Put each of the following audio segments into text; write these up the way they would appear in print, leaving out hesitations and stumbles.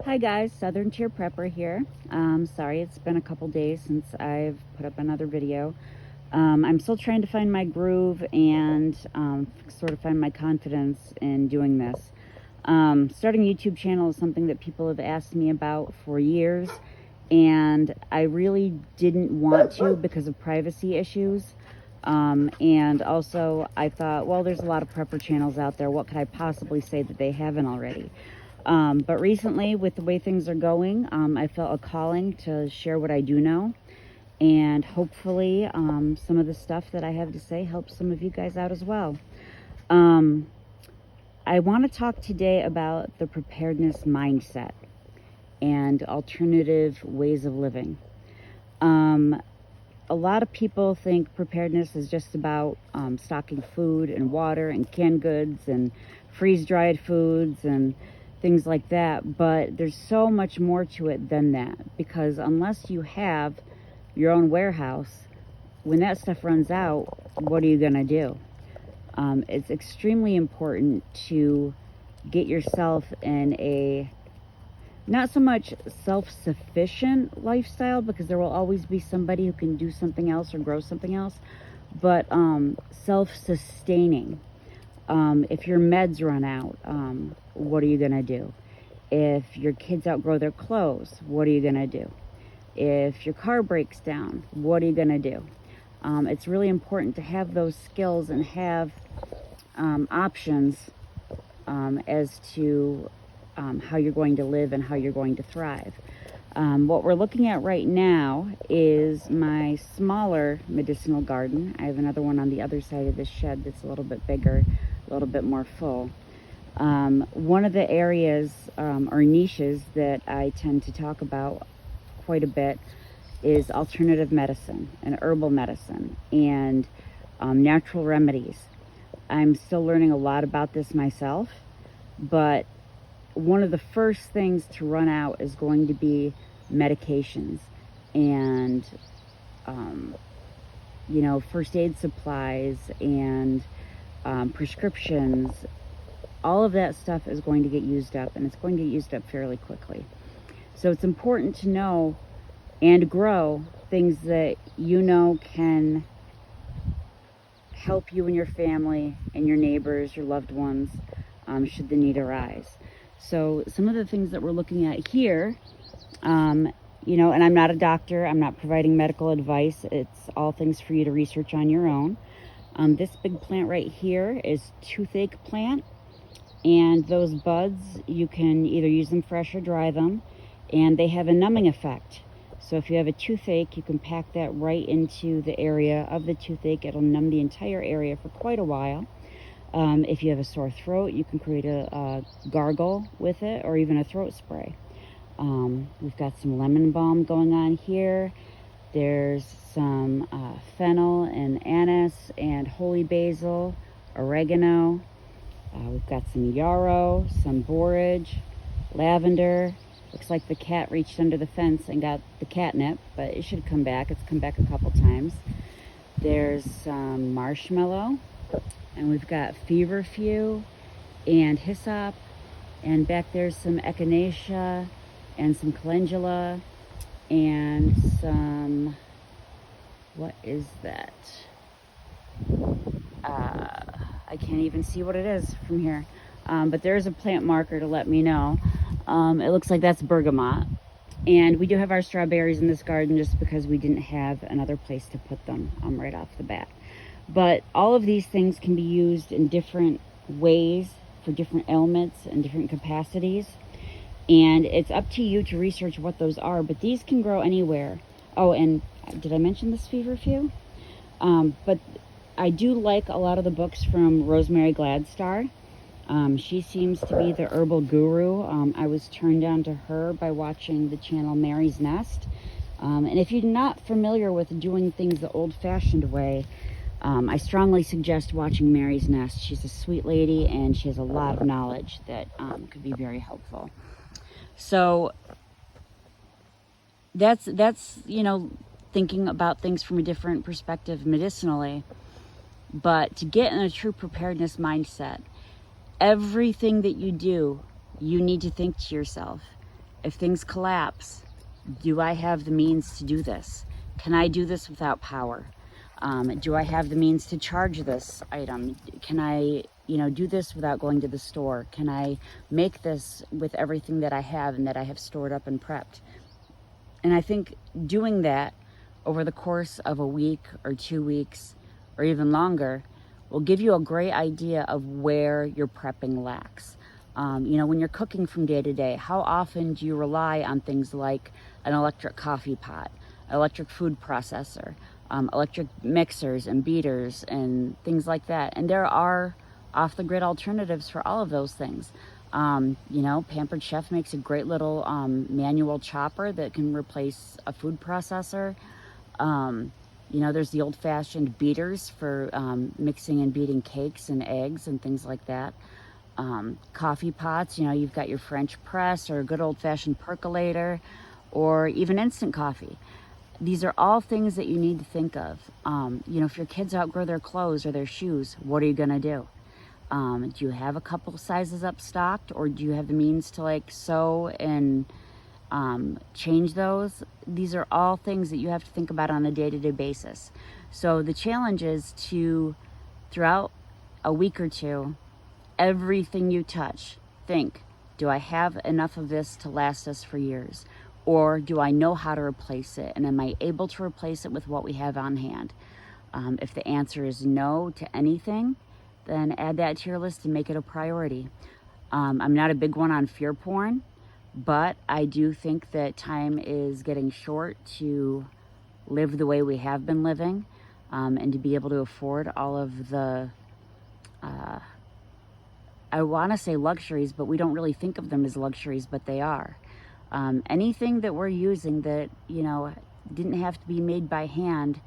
Hi guys, Southern Tier Prepper here. Sorry it's been a couple days since I've put up another video. I'm still trying to find my groove and sort of find my confidence in doing this. Starting a YouTube channel is something that people have asked me about for years, and I really didn't want to because of privacy issues. And also I thought, well, there's a lot of prepper channels out there. What could I possibly say that they haven't already? But recently, with the way things are going, I felt a calling to share what I do know. And hopefully, some of the stuff that I have to say helps some of you guys out as well. I want to talk today about the preparedness mindset and alternative ways of living. A lot of people think preparedness is just about stocking food and water and canned goods and freeze-dried foods and things like that, but there's so much more to it than that, because unless you have your own warehouse, when that stuff runs out, what are you gonna do? It's extremely important to get yourself in a not so much self-sufficient lifestyle, because there will always be somebody who can do something else or grow something else, but self-sustaining. If your meds run out, what are you gonna do? If your kids outgrow their clothes, what are you gonna do? If your car breaks down, what are you gonna do? It's really important to have those skills and have options as to how you're going to live and how you're going to thrive. What we're looking at right now is my smaller medicinal garden. I have another one on the other side of this shed that's a little bit bigger, a little bit more full. One of the areas or niches that I tend to talk about quite a bit is alternative medicine and herbal medicine and natural remedies. I'm still learning a lot about this myself, but one of the first things to run out is going to be medications and first aid supplies and prescriptions. All of that stuff is going to get used up, and it's going to get used up fairly quickly. So it's important to know and grow things that you know can help you and your family and your neighbors, your loved ones, should the need arise. So some of the things that we're looking at here, and I'm not a doctor, I'm not providing medical advice, it's all things for you to research on your own. This big plant right here is toothache plant, and those buds, you can either use them fresh or dry them, and they have a numbing effect. So if you have a toothache, you can pack that right into the area of the toothache. It'll numb the entire area for quite a while. If you have a sore throat, you can create a gargle with it, or even a throat spray. We've got some lemon balm going on here. There's some fennel and anise and holy basil, oregano. We've got some yarrow, some borage, lavender. Looks like the cat reached under the fence and got the catnip, but it should come back. It's come back a couple times. There's some marshmallow, and we've got feverfew and hyssop, and back there's some echinacea and some calendula and some, what is that? I can't even see what it is from here, but there's a plant marker to let me know. It looks like that's bergamot, and we do have our strawberries in this garden just because we didn't have another place to put them right off the bat. But all of these things can be used in different ways for different ailments and different capacities, and it's up to you to research what those are, but these can grow anywhere. Oh, and did I mention this feverfew? But I do like a lot of the books from Rosemary Gladstar. She seems to be the herbal guru. I was turned on to her by watching the channel Mary's Nest. And if you're not familiar with doing things the old-fashioned way, I strongly suggest watching Mary's Nest. She's a sweet lady, and she has a lot of knowledge that could be very helpful. So that's thinking about things from a different perspective medicinally. But to get in a true preparedness mindset, everything that you do, you need to think to yourself, If things collapse, do I have the means to do this? Can I do this without power? Do I have the means to charge this item? Can I, do this without going to the store? Can I make this with everything that I have and that I have stored up and prepped? And I think doing that over the course of a week or 2 weeks or even longer will give you a great idea of where your prepping lacks. When you're cooking from day to day, how often do you rely on things like an electric coffee pot, electric food processor, electric mixers and beaters and things like that? And there are off-the-grid alternatives for all of those things. Pampered Chef makes a great little manual chopper that can replace a food processor. There's the old-fashioned beaters for mixing and beating cakes and eggs and things like that. Coffee pots, you've got your French press or a good old-fashioned percolator or even instant coffee. These are all things that you need to think of. If your kids outgrow their clothes or their shoes, what are you gonna do? Do you have a couple sizes up stocked, or do you have the means to sew and change those? These are all things that you have to think about on a day-to-day basis. So the challenge is to, throughout a week or two, everything you touch, think, do I have enough of this to last us for years? Or do I know how to replace it? And am I able to replace it with what we have on hand? If the answer is no to anything, then add that to your list and make it a priority. I'm not a big one on fear porn, but I do think that time is getting short to live the way we have been living, and to be able to afford all of the I want to say luxuries, but we don't really think of them as luxuries, but they are. Anything that we're using that, didn't have to be made by hand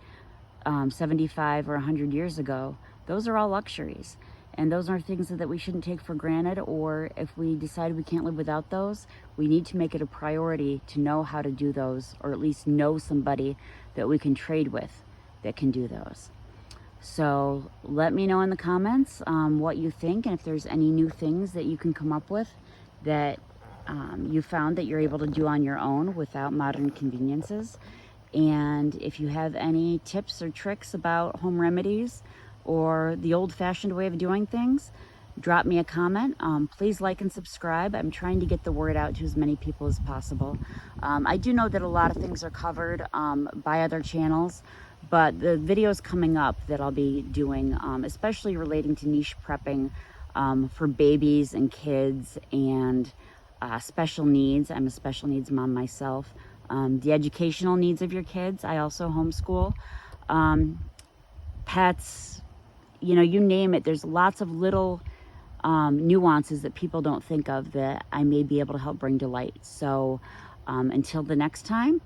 75 or 100 years ago, those are all luxuries. And those are things that we shouldn't take for granted, or if we decide we can't live without those, we need to make it a priority to know how to do those, or at least know somebody that we can trade with that can do those. So let me know in the comments what you think, and if there's any new things that you can come up with that you found that you're able to do on your own without modern conveniences. And if you have any tips or tricks about home remedies or the old-fashioned way of doing things, drop me a comment. Please like and subscribe. I'm trying to get the word out to as many people as possible. I do know that a lot of things are covered by other channels, but the videos coming up that I'll be doing, especially relating to niche prepping for babies and kids and special needs. I'm a special needs mom myself. The educational needs of your kids. I also homeschool. Pets, you name it. There's lots of little nuances that people don't think of that I may be able to help bring to light. So until the next time,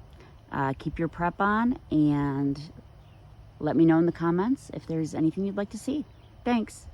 keep your prep on and let me know in the comments if there's anything you'd like to see. Thanks.